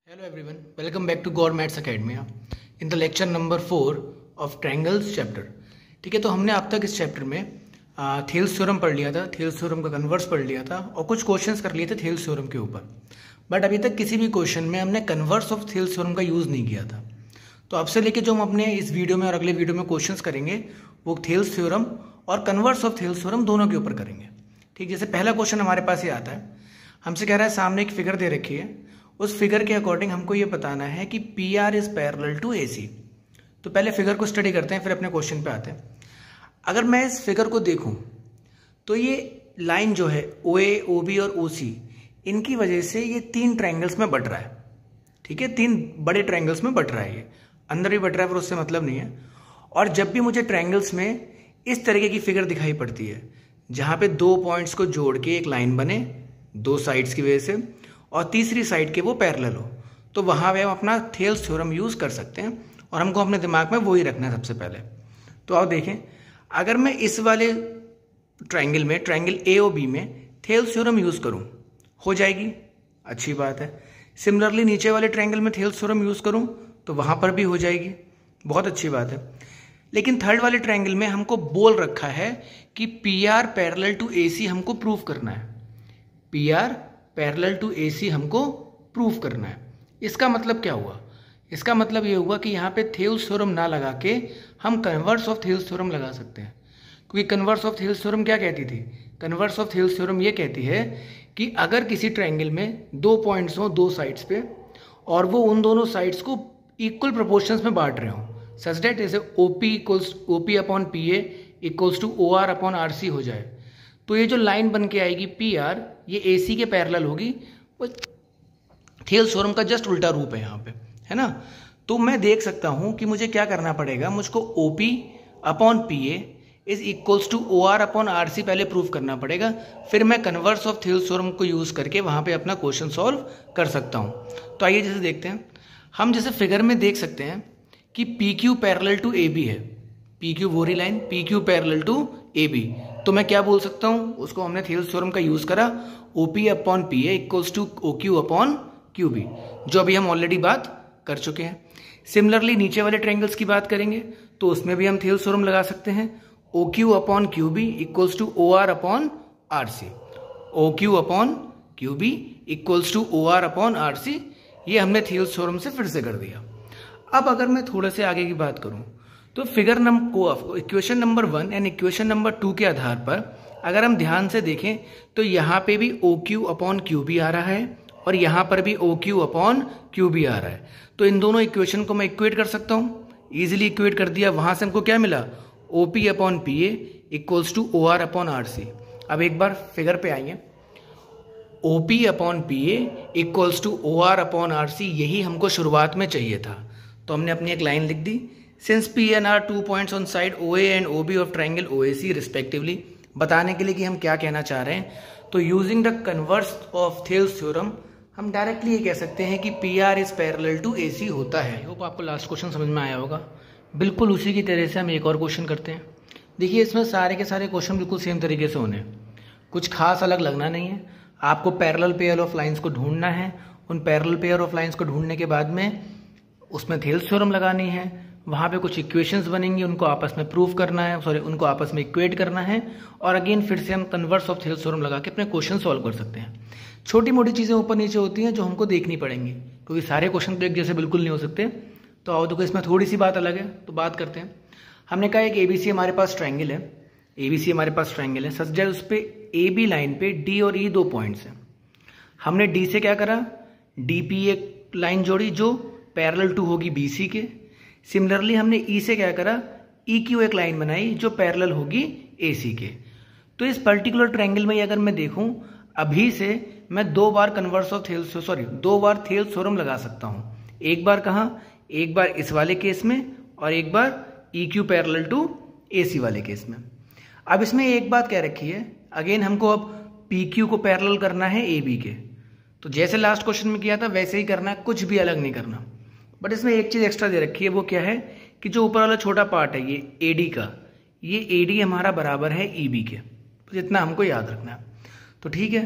Hello everyone, welcome back to Gore Maths Academy in the lecture number 4 of Triangles chapter। ठीक है, तो हमने अब तक इस चैप्टर में थेल्स थ्योरम पढ़ लिया था, थेल्स थ्योरम का कन्वर्स पढ़ लिया था और कुछ क्वेश्चंस कर लिए थे थेल्स थ्योरम के ऊपर। बट अभी तक किसी भी क्वेश्चन में हमने कन्वर्स ऑफ थेल्स थ्योरम का यूज़ नहीं किया था। तो अब से लेके जो हम अपने इस वीडियो में और अगले वीडियो में क्वेश्चंस करेंगे वो थेल्स थ्योरम और कन्वर्स ऑफ थेल्स थ्योरम दोनों के ऊपर करेंगे। ठीक, जैसे पहला क्वेश्चन हमारे पास ये आता है, हमसे कह रहा है सामने एक फिगर दे रखी है, उस फिगर के अकॉर्डिंग हमको ये बताना है कि P R is parallel to A C. तो पहले फिगर को स्टडी करते हैं, फिर अपने क्वेश्चन पे आते हैं। अगर मैं इस फिगर को देखूं तो ये लाइन जो है ओ ए, ओ बी और ओ सी, इनकी वजह से ये तीन ट्रायंगल्स में बट रहा है। ठीक है, तीन बड़े ट्रायंगल्स में बट रहा है, ये अंदर भी बट रहा है पर उससे मतलब नहीं है। और जब भी मुझे ट्रायंगल्स में इस तरीके की फिगर दिखाई पड़ती है जहां पे दो पॉइंट्स को जोड़ के एक लाइन बने दो साइड्स की वजह से और तीसरी साइड के वो पैरेलल हो, तो वहां पे हम अपना थेल्स थ्योरम यूज कर सकते हैं और हमको अपने दिमाग में वही रखना है सबसे पहले। तो आओ देखें, अगर मैं इस वाले ट्रायंगल में, ट्रायंगल ए ओ बी में थेल्स थ्योरम यूज करूं, हो जाएगी, अच्छी बात है। सिमिलरली नीचे वाले ट्रायंगल में थेल्स थ्योरम यूज करूं तो वहां पर भी हो जाएगी, बहुत अच्छी बात है। लेकिन थर्ड वाले ट्रायंगल में हमको बोल रखा है कि P are parallel to A सी हमको प्रूव करना है, P R parallel to A सी हमको प्रूव करना है। इसका मतलब क्या हुआ? इसका मतलब ये हुआ कि यहाँ पे थेल्स थ्योरम ना लगा के हम कन्वर्स ऑफ थेल्स थ्योरम लगा सकते हैं। क्योंकि कन्वर्स ऑफ थेल्स थ्योरम क्या कहती थी? कन्वर्स ऑफ थेल्स थ्योरम ये कहती है कि अगर किसी ट्रायंगल में दो पॉइंट्स हों दो साइड्स पे और वो उन दोनों साइड्स को इक्वल प्रोपोर्शंस में बांट रहे हों, सच दैट जैसे O P upon P A equals to O R upon R C हो जाए, तो ये जो लाइन बन के आएगी पी आर, ये ए सी के पैरेलल होगी। वो थेल्स थ्योरम का जस्ट उल्टा रूप है यहाँ पे, है ना। तो मैं देख सकता हूँ कि मुझे क्या करना पड़ेगा, मुझको O P upon P A is equals to O R upon R C पहले प्रूव करना पड़ेगा, फिर मैं कन्वर्स ऑफ थेल्स थ्योरम को यूज़ करके वहाँ पे अपना क्वेश्चन सॉल्व कर सकता हूँ। तो आइए जैसे देखते हैं, हम जैसे फिगर में देख सकते हैं कि P Q parallel to A B है, पी क्यू वो रही line, P Q parallel to A B. तो मैं क्या बोल सकता हूँ, उसको हमने थेल्स थ्योरम का यूज करा, O P upon P A equals to O Q upon Q B, जो अभी हम ऑलरेडी बात कर चुके हैं। सिमिलरली नीचे वाले ट्रायंगल्स की बात करेंगे तो उसमें भी हम थेल्स थ्योरम लगा सकते हैं, O Q upon Q B equals to O R upon R C, O Q upon Q B equals to O R upon R C. ये हमने थेल्स थ्योरम से फिर से कर दिया। अब अगर मैं थोड़े से आगे की बात करूं तो figure number equation number 1 and equation number 2 के आधार पर अगर हम ध्यान से देखें तो यहाँ पे भी O Q upon Q B आ रहा है और यहाँ पर भी O Q upon Q B आ रहा है। तो इन दोनों इक्वेशन को मैं इक्वेट कर सकता हूँ, ईजिली इक्वेट कर दिया। वहां से हमको क्या मिला, O P upon P A equals to O R upon R C. अब एक बार फिगर पे आइए, O P upon P A equals to O R upon R C, यही हमको शुरुआत में चाहिए था। तो हमने अपनी एक लाइन लिख दी, since P and R two points on side O A and O B of triangle O A C respectively, बताने के लिए कि हम क्या कहना चाह रहे हैं। तो using the converse of Thales theorem हम डायरेक्टली ये कह सकते हैं कि P R is parallel to A C होता है। होप आपको लास्ट क्वेश्चन समझ में आया होगा। बिल्कुल उसी की तरह से हम एक और क्वेश्चन करते हैं। देखिए, इसमें सारे के सारे क्वेश्चन बिल्कुल सेम तरीके से होने, कुछ खास अलग लगना नहीं है। आपको पैरेलल पेयर ऑफ लाइन्स को ढूंढना है, उन पैरेलल पेयर ऑफ लाइन्स को ढूंढने के बाद में उसमें थेल्स थ्योरम लगानी है, वहाँ पे कुछ इक्वेशंस बनेंगी, उनको आपस में प्रूव करना है, उनको आपस में इक्वेट करना है और अगेन फिर से हम कन्वर्स ऑफ थेल्स थ्योरम लगा के अपने क्वेश्चन सॉल्व कर सकते हैं। छोटी मोटी चीज़ें ऊपर नीचे होती हैं जो हमको देखनी पड़ेंगी, क्योंकि सारे क्वेश्चन तो एक जैसे बिल्कुल नहीं हो सकते। तो आओ देखो, इसमें थोड़ी सी बात अलग है तो बात करते हैं। हमने कहा एक एबीसी हमारे पास ट्रायंगल है, एबीसी हमारे पास ट्रायंगल है, सच दैट उस पर ए बी लाइन पे डी और ई दो पॉइंट्स हैं। हमने डी से क्या करा, डी पी एक लाइन जोड़ी जो पैरेलल टू होगी बी सी के। सिमिलरली हमने ई से क्या करा, ई क्यू एक लाइन बनाई जो पैरेलल होगी ए सी के। तो इस पर्टिकुलर ट्रायंगल में अगर मैं देखूं, अभी से मैं दो बार थेल्स थ्योरम लगा सकता हूं। एक बार कहां, एक बार इस वाले केस में और एक बार E Q parallel to A सी वाले केस में। अब इसमें एक बात कह रखी है, अगेन हमको अब पी क्यू को पैरेलल करना है ए बी के, तो जैसे लास्ट क्वेश्चन में किया था वैसे ही करना है, कुछ भी अलग नहीं करना। बट इसमें एक चीज एक्स्ट्रा दे रखी है, वो क्या है कि जो ऊपर वाला छोटा पार्ट है ये एडी का, ये एडी हमारा बराबर है ईबी के, तो जितना हमको याद रखना है। तो ठीक है,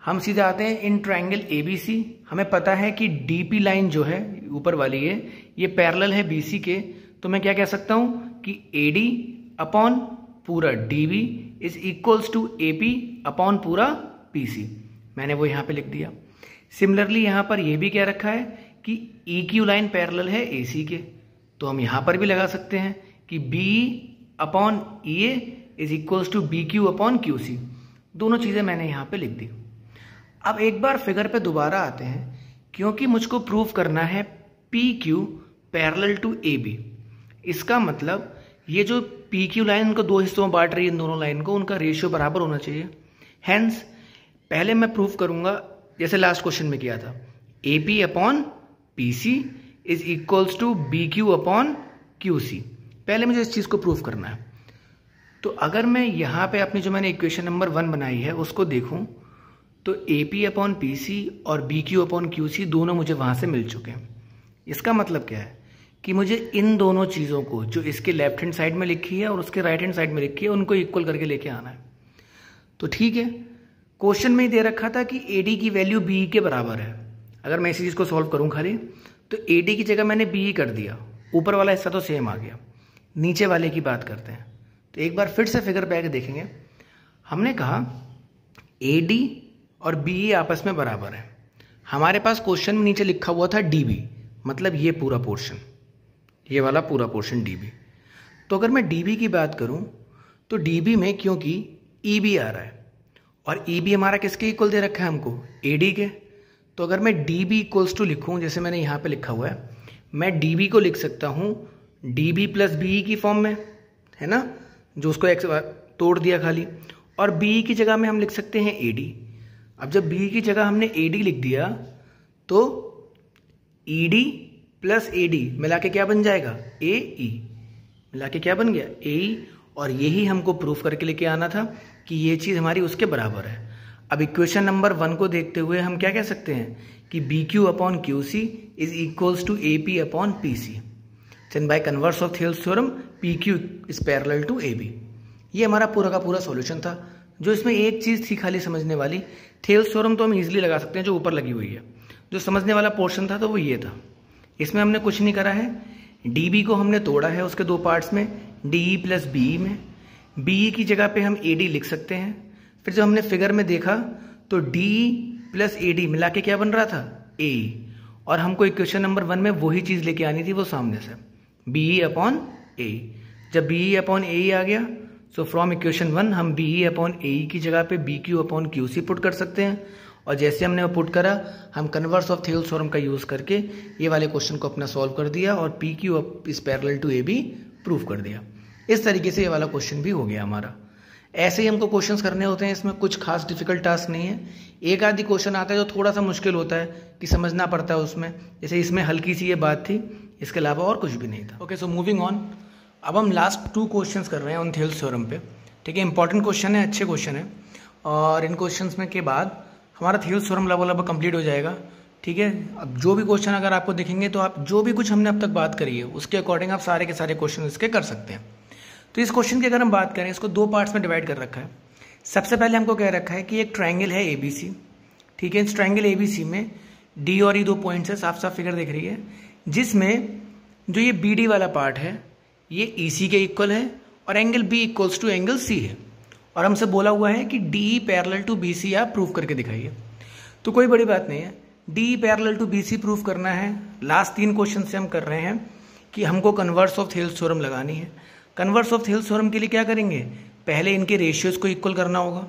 हम सीधे आते हैं इन ट्रायंगल ABC। हमें पता है कि DP लाइन जो है ऊपर वाली है ये पैरेलल है BC के, तो मैं क्या कह सकता हूं कि AD अपॉन पूरा DB is equals to AP upon पूरा PC। मैंने वो यहां पे लिख दिया। सिमिलरली यहां पर ये भी क्या रखा है कि EQ लाइन पैरेलल है AC के, तो हम यहां पर भी लगा सकते हैं कि BE upon EA is equals to BQ upon QC। दोनों चीजें मैंने यहां पे लिख दी। अब एक बार फिगर पे दोबारा आते हैं, क्योंकि मुझको प्रूव करना है PQ पैरेलल टू AB। इसका मतलब ये जो PQ लाइन को दो हिस्सों में बांट रही है, इन दोनों लाइन को, उनका रेशियो बराबर होना चाहिए। हेंस पहले मैं प्रूव करूंगा जैसे लास्ट क्वेश्चन में किया था, AP upon PC is equals to BQ upon QC। पहले मुझे इस चीज को प्रूव करना है। तो अगर मैं यहां पे अपनी जो मैंने इक्वेशन नंबर 1 बनाई है उसको देखूं तो AP अपॉन PC और BQ अपॉन QC दोनों मुझे वहां से मिल चुके हैं। इसका मतलब क्या है कि मुझे इन दोनों चीजों को जो इसके लेफ्ट हैंड साइड में लिखी है और उसके राइट हैंड साइड में लिखी है उनको इक्वल करके लेके आना है। तो ठीक है, क्वेश्चन में ही दे रखा था कि AD की वैल्यू BE के बराबर है। अगर मैं इसी चीज को सॉल्व करूं खाली, तो AD की जगह मैंने BE कर दिया, ऊपर वाला हिस्सा तो सेम आ गया। नीचे वाले की बात करते हैं। तो एक बार फिर से फिगर पे आके देखेंगे, हमने कहा AD और BE आपस में बराबर है। हमारे पास क्वेश्चन में नीचे लिखा हुआ था DB, मतलब ये पूरा पोर्शन, ये वाला पूरा पोर्शन DB। तो अगर मैं DB की बात करूं तो DB में क्योंकि EB आ रहा है और EB हमारा किसके इक्वल दे रखा है हमको, AD के, तो अगर मैं DB इक्वल्स टू लिखूं जैसे मैंने यहां पे लिखा हुआ है, मैं DB को लिख सकता हूं DB प्लस BE की फॉर्म में, है ना, जो उसको एक तोड़ दिया खाली, और BE की जगह में हम लिख सकते हैं AD। अब जब BE की जगह हमने AD लिख दिया तो ED प्लस AD मिला के क्या बन जाएगा, AE, मिला के क्या बन गया, AE। और यही हमको प्रूफ करके लेके आना था कि ये चीज हमारी उसके बराबर है। अब इक्वेशन नंबर 1 को देखते हुए हम क्या कह सकते हैं कि BQ upon QC is equals to AP upon PC। Then by converse of Thales theorem PQ is parallel to AB। ये हमारा पूरा का पूरा सॉल्यूशन था। जो इसमें एक चीज थी खाली समझने वाली, थेल्स थ्योरम तो हम इजीली लगा सकते हैं जो ऊपर लगी हुई है। जो समझने वाला पोर्शन था तो वो ये था। इसमें हमने कुछ नहीं करा है, DB को हमने तोड़ा है उसके दो पार्ट्स में, DE प्लस BE में। BE की जगह पे हम AD लिख सकते हैं। फिर जब हमने फिगर में देखा तो DE प्लस AD मिला के क्या बन रहा था, AE। और हमको इक्वेशन नंबर 1 में वही चीज लेके आनी थी, वो सामने से BE अपॉन AE। जब BE अपॉन AE आ गया सो फ्रॉम इक्वेशन 1 हम BE अपॉन AE की जगह पे BQ अपॉन QC पुट कर सकते हैं। और जैसे हमने वो पुट करा, हम कन्वर्स ऑफ थेल्स थ्योरम का यूज करके ये वाले क्वेश्चन को अपना सॉल्व कर दिया और PQ is parallel to AB prove कर दिया। इस तरीके से ये वाला क्वेश्चन भी हो गया हमारा। ऐसे ही हमको क्वेश्चंस करने होते हैं, इसमें कुछ खास डिफिकल्ट टास्क नहीं है। एक आधी क्वेश्चन आता है जो थोड़ा सा मुश्किल होता है कि समझना पड़ता है उसमें, जैसे इसमें हल्की सी ये बात थी, इसके अलावा और कुछ भी नहीं था। ओके, सो मूविंग ऑन, अब हम लास्ट 2 क्वेश्चंस कर रहे हैं ऑन थेल्स थ्योरम पे। ठीक है, इंपॉर्टेंट क्वेश्चन है, अच्छे क्वेश्चन है, और इन क्वेश्चंस में के बाद हमारा थेल्स थ्योरम लगभग कंप्लीट हो जाएगा। ठीक है, अब जो भी क्वेश्चन अगर आपको दिखेंगे तो आप जो भी कुछ हमने अब तक बात करी है उसके अकॉर्डिंग आप सारे के सारे क्वेश्चन इसके कर सकते हैं। तो इस क्वेश्चन की अगर हम बात करें, इसको 2 पार्ट्स में डिवाइड कर रखा है। सबसे पहले हमको कह रखा है कि एक ट्रायंगल है ABC। ठीक है, इस ट्रायंगल ABC में D और E 2 पॉइंट्स है, साफ साफ फिगर दिख रही है, जिसमें जो ये BD वाला पार्ट है ये EC के इक्वल है और angle B equals to angle C है। और हमसे बोला हुआ है कि DE पैरेलल टू BC आप प्रूव करके दिखाइए। तो कोई बड़ी बात नहीं है, DE parallel to BC prove करना है। लास्ट 3 क्वेश्चन से हम कर रहे हैं कि हमको कन्वर्स ऑफ थेल्स थ्योरम लगानी है। कन्वर्स ऑफ थेल्स थ्योरम के लिए क्या करेंगे, पहले इनके रेशियोज को इक्वल करना होगा।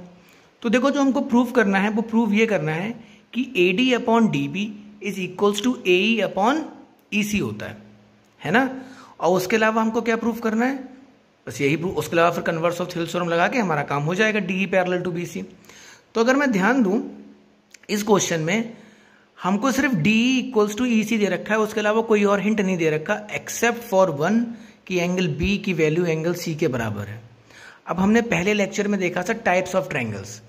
तो देखो, जो हमको प्रूव करना है वो प्रूव ये करना है कि AD upon DB is equals to AE upon EC होता है ना। और उसके अलावा हमको क्या प्रूव करना है, बस यही प्रूफ। उसके अलावा फिर कन्वर्स ऑफ थेल्स थ्योरम लगा के हमारा काम हो जाएगा, DE पैरेलल टू BC। तो अगर मैं ध्यान दूं, इस क्वेश्चन में हमको सिर्फ DE इक्वल्स टू EC दे रखा है, उसके अलावा कोई और हिंट नहीं दे रखा एक्सेप्ट फॉर 1 कि एंगल B की वैल्यू एंगल C के बराबर है। अब हमने पहले लेक्चर में देखा था types of triangles.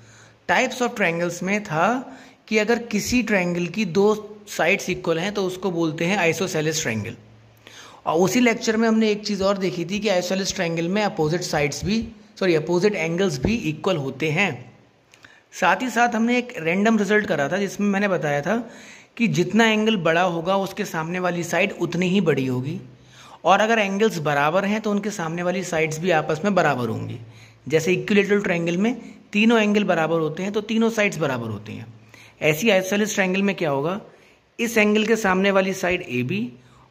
Types of triangles में था कि अगर किसी ट्रायंगल की 2 साइड्स इक्वल हैं तो उसको बोलते हैं आइसोसेलेस ट्रायंगल। और उसी लेक्चर में हमने एक चीज और देखी थी कि आइसोसेलेस ट्रायंगल में अपोजिट एंगल्स भी इक्वल होते हैं। साथ ही साथ हमने एक रैंडम रिजल्ट करा था जिसमें मैंने बताया था कि जितना एंगल बड़ा होगा उसके सामने वाली साइड उतनी ही बड़ी होगी, और अगर एंगल्स बराबर हैं तो उनके सामने वाली साइड्स भी आपस में बराबर होंगी। जैसे इक्विलेटरल ट्रायंगल में तीनों एंगल बराबर होते हैं तो तीनों साइड्स बराबर होती हैं। ऐसी आइसोसेलेस ट्रायंगल में क्या होगा, इस एंगल के सामने वाली साइड ए बी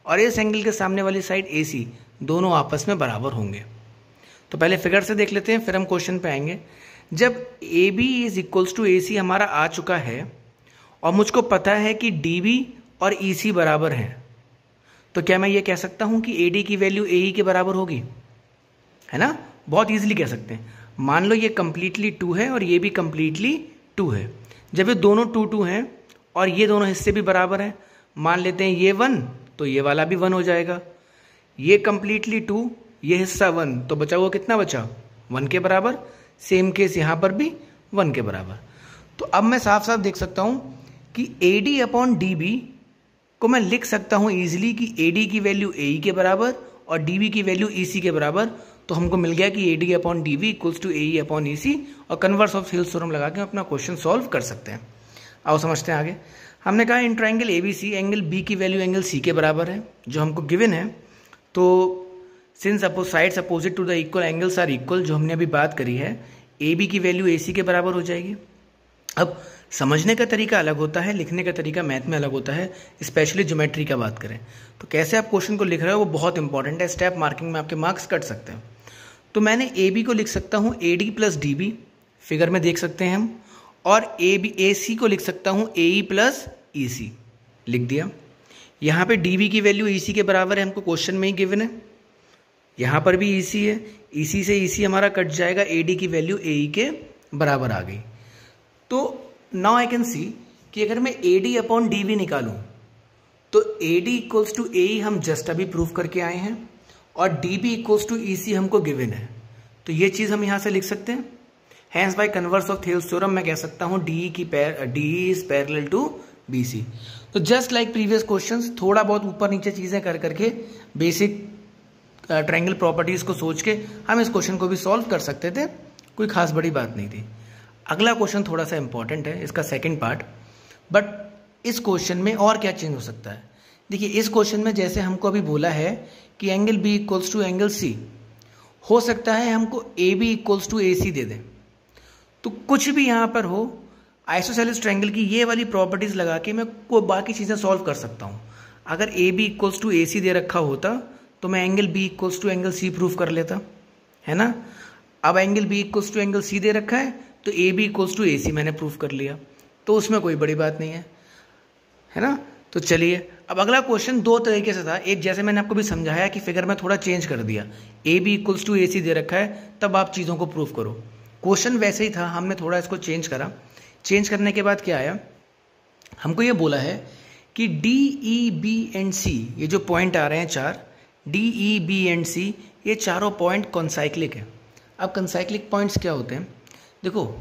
और इस एंगल के सामने वाली साइड ए सी दोनों आपस में बराबर होंगे। तो पहले फिगर से देख लेते हैं, फिर हम क्वेश्चन पे आएंगे। जब A B is equals to A C हमारा आ चुका है और मुझको पता है कि डी बी और ई सी बराबर हैं, तो क्या मैं ये कह सकता हूं कि ए डी की वैल्यू ए ई के बराबर होगी, है ना? बहुत इजीली कह सकते हैं। मान लो ये कंप्लीटली 2 है और ये भी कंप्लीटली 2 है। जब ये दोनों 2 हैं और ये दोनों हिस्से भी बराबर हैं, मान लेते हैं ये 1 तो ये वाला भी 1 हो जाएगा। ये कंप्लीटली 2, ये हिस्सा 1, तो बचा हुआ कितना बचा? 1 के बराबर। सेम केस यहाँ पर भी 1 के बराबर। तो अब मैं साफ साफ देख सकता हूँ कि A D upon D B को मैं लिख सकता हूँ ईजिली कि ए डी की वैल्यू ए ई के बराबर और डी बी की वैल्यू ई सी के बराबर। तो हमको मिल गया कि A D upon D B equals to A E upon E C, और कन्वर्स ऑफ थेल्स थ्योरम लगा के अपना क्वेश्चन सॉल्व कर सकते हैं। आओ समझते हैं आगे। हमने कहा in triangle A B C angle B की वैल्यू एंगल सी के बराबर है, जो हमको गिवन है। तो since sides opposite to the equal angles are equal, जो हमने अभी बात करी है, ए बी की वैल्यू ए सी के बराबर हो जाएगी। अब समझने का तरीका अलग होता है, लिखने का तरीका मैथ में अलग होता है, स्पेशली ज्योमेट्री का बात करें तो कैसे आप क्वेश्चन को लिख रहे हो वो बहुत इंपॉर्टेंट है। स्टेप मार्किंग में आपके मार्क्स कट सकते हैं। तो मैंने ए बी को लिख सकता हूँ A D plus D B, figure में देख सकते हैं हम, और ए सी को लिख सकता हूँ ए ई प्लस ई सी, लिख दिया। यहाँ पे डी बी की वैल्यू ई सी के बराबर है, हमको क्वेश्चन में ही गिवन है। यहाँ पर भी ई सी है, ई सी से ई सी हमारा कट जाएगा, ए डी की वैल्यू ए ई के बराबर आ गई। तो नाउ आई कैन सी कि अगर मैं A D upon D B निकालूं तो A D equals to A E हम जस्ट अभी प्रूव करके आए हैं, और D B equals to E C हमको गिवन है। तो ये चीज़ हम यहाँ से लिख सकते हैं। Hence by converse of Thales theorem मैं कह सकता हूँ D E is parallel to B C. तो जस्ट लाइक प्रीवियस क्वेश्चंस, थोड़ा बहुत ऊपर नीचे चीज़ें कर करके बेसिक ट्रायंगल प्रॉपर्टीज़ को सोच के हम इस क्वेश्चन को भी सॉल्व कर सकते थे, कोई खास बड़ी बात नहीं थी। अगला क्वेश्चन थोड़ा सा इंपॉर्टेंट है, इसका सेकंड पार्ट। बट इस क्वेश्चन में और क्या चेंज हो सकता है? देखिए, इस क्वेश्चन में जैसे हमको अभी बोला है कि angle B equals to angle C, हो सकता है हमको A B equals to A C दे दें। तो कुछ भी यहाँ पर हो, आइसोसेलेस ट्रायंगल की ये वाली प्रॉपर्टीज लगा के मैं को बाकी चीज़ें सॉल्व कर सकता हूँ। अगर A B equals to A C दे रखा होता तो मैं angle B equals to angle C prove कर लेता, है ना? अब angle B equals to angle C दे रखा है तो A B equals to A C मैंने प्रूव कर लिया, तो उसमें कोई बड़ी बात नहीं है ना? तो चलिए, अब अगला क्वेश्चन दो तरीके से था। एक, जैसे मैंने आपको भी समझाया कि फिगर में थोड़ा चेंज कर दिया, ए B equals to A C दे रखा है तब आप चीज़ों को प्रूव करो। क्वेश्चन वैसे ही था, हमने थोड़ा इसको चेंज करा। चेंज करने के बाद क्या आया, हमको ये बोला है कि डी ई बी एंड सी, ये जो पॉइंट आ रहे हैं चार, डी ई बी एंड सी, ये चारों पॉइंट कॉन्साइक्लिक है। अब कॉन्साइक्लिक पॉइंट्स क्या होते हैं? देखो,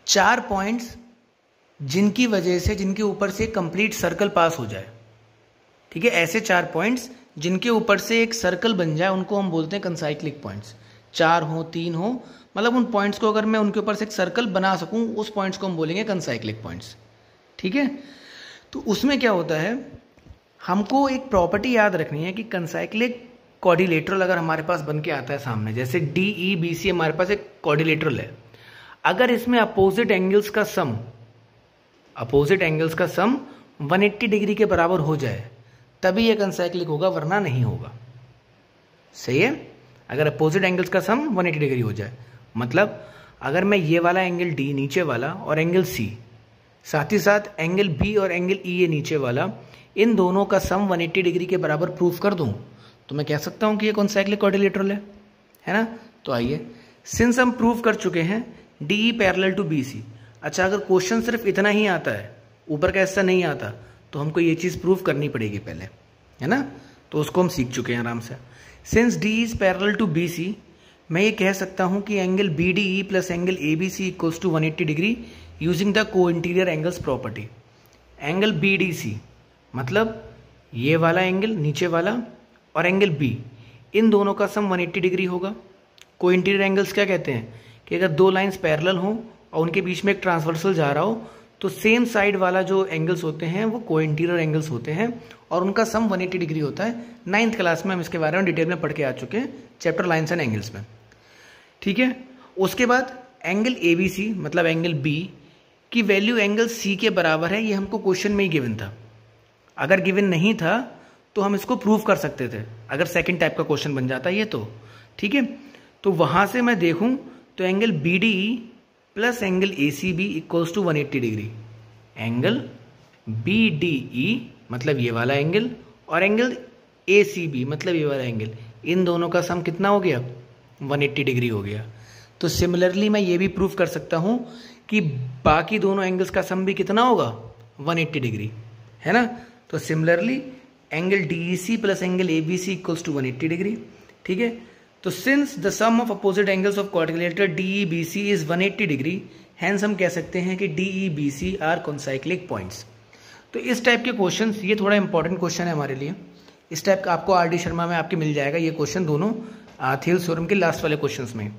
चार पॉइंट्स जिनकी वजह से, जिनके ऊपर से कंप्लीट सर्कल पास हो जाए, ठीक है, ऐसे चार पॉइंट्स जिनके ऊपर से एक सर्कल बन जाए उनको हम बोलते हैं कॉन्साइक्लिक पॉइंट्स। चार हो, तीन हो, मतलब उन पॉइंट्स को अगर मैं उनके ऊपर से एक सर्कल बना सकूं, उस पॉइंट्स को हम बोलेंगे कॉन्साइक्लिक पॉइंट्स, ठीक है? तो उसमें क्या होता है, हमको एक प्रॉपर्टी याद रखनी है कि कॉन्साइक्लिक क्वाड्रिलेटरल अगर हमारे पास बन के आता है सामने, जैसे डी ई बी सी हमारे पास एक क्वाड्रिलेटरल है, अगर इसमें अपोजिट एंगल्स का सम 180 डिग्री के बराबर हो जाए तभी ये कॉन्साइक्लिक होगा, वरना नहीं होगा। सही है? अगर अपोजिट एंगल्स का सम 180 डिग्री हो जाए, मतलब अगर मैं ये वाला एंगल डी नीचे वाला और एंगल सी, साथ ही साथ एंगल बी और एंगल ई ये नीचे वाला, इन दोनों का सम 180 डिग्री के बराबर प्रूफ कर दूं तो मैं कह सकता हूं कि ये कॉन्साइक्लिक क्वाड्रिलेटरल है ना? तो आइए, सिंस हम प्रूव कर चुके हैं D E parallel to B C. अच्छा, अगर क्वेश्चन सिर्फ इतना ही आता है, ऊपर का हिस्सा नहीं आता, तो हमको ये चीज़ प्रूव करनी पड़ेगी पहले, है ना? तो उसको हम सीख चुके हैं आराम से। Since D is parallel to B C, मैं ये कह सकता हूं कि angle B D E plus angle A B C equals to 180 degree using the co interior angles property. Angle B D C मतलब ये वाला एंगल नीचे वाला और एंगल बी, इन दोनों का सम 180 डिग्री होगा। को इंटीरियर एंगल्स क्या कहते हैं कि अगर दो लाइंस पैरेलल हों और उनके बीच में एक ट्रांसवर्सल जा रहा हो तो सेम साइड वाला जो एंगल्स होते हैं वो को इंटीरियर एंगल्स होते हैं और उनका सम 180 डिग्री होता है। 9th क्लास में हम इसके बारे में डिटेल में पढ़ के आ चुके हैं चैप्टर लाइन्स एंड एंगल्स में। ठीक है, उसके बाद एंगल ABC मतलब एंगल B की वैल्यू एंगल C के बराबर है, ये हमको क्वेश्चन में ही गिवन था। अगर गिवन नहीं था तो हम इसको प्रूव कर सकते थे अगर सेकंड टाइप का क्वेश्चन बन जाता ये तो। ठीक है, तो वहाँ से मैं देखूँ तो angle BDE plus angle ACB equals to 180 degree. Angle BDE मतलब ये वाला एंगल और एंगल ACB मतलब ये वाला एंगल, इन दोनों का सम कितना हो गया? 180 डिग्री हो गया। तो सिमिलरली मैं ये भी प्रूव कर सकता हूँ कि बाकी दोनों एंगल्स का सम भी कितना होगा? 180 डिग्री, है ना। तो similarly angle DEC plus angle ABC equals to 180 degree. ठीक है, तो since the sum of opposite angles of quadrilateral DEBC is 180 degree, hence हम कह सकते हैं कि DEBC आर कॉन्साइक्लिक पॉइंट्स। तो इस टाइप के क्वेश्चन, ये थोड़ा इंपॉर्टेंट क्वेश्चन है हमारे लिए। इस टाइप का आपको RD शर्मा में आपके मिल जाएगा ये क्वेश्चन, दोनों थियल्स थ्योरम के लास्ट वाले क्वेश्चंस में।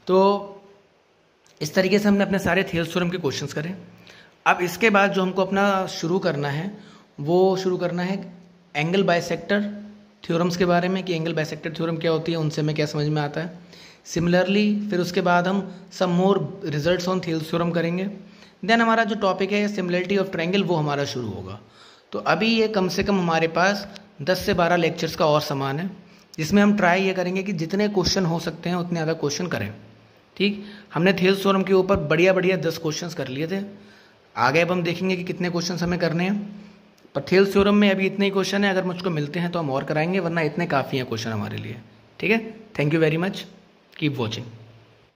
तो इस तरीके से हमने अपने सारे थियल्स थ्योरम के क्वेश्चंस करे। अब इसके बाद जो हमको अपना शुरू करना है वो शुरू करना है एंगल बाइसेक्टर थ्योरम्स के बारे में कि एंगल बाइसेक्टर थ्योरम क्या होती है, उनसे हमें क्या समझ में आता है। सिमिलरली फिर उसके बाद हम सम मोर रिजल्ट्स ऑन थियल्स थ्योरम करेंगे। देन हमारा जो टॉपिक है सिमिलरिटी ऑफ ट्रायंगल वो हमारा शुरू होगा। तो अभी ये कम से कम हमारे पास 10 से 12 लेक्चर्स का और सामान है, जिसमें हम ट्राई ये करेंगे कि जितने क्वेश्चन हो सकते हैं उतने ज़्यादा क्वेश्चन करें। ठीक, हमने थियल्स थ्योरम के ऊपर बढ़िया 10 क्वेश्चन कर लिए थे। आगे अब हम देखेंगे कि कितने क्वेश्चन हमें करने हैं, पर थियल्स थ्योरम में अभी इतने ही क्वेश्चन है। अगर मुझको मिलते हैं तो हम और कराएंगे, वरना इतने काफ़ी हैं क्वेश्चन हमारे लिए। ठीक है, thank you very much, keep watching.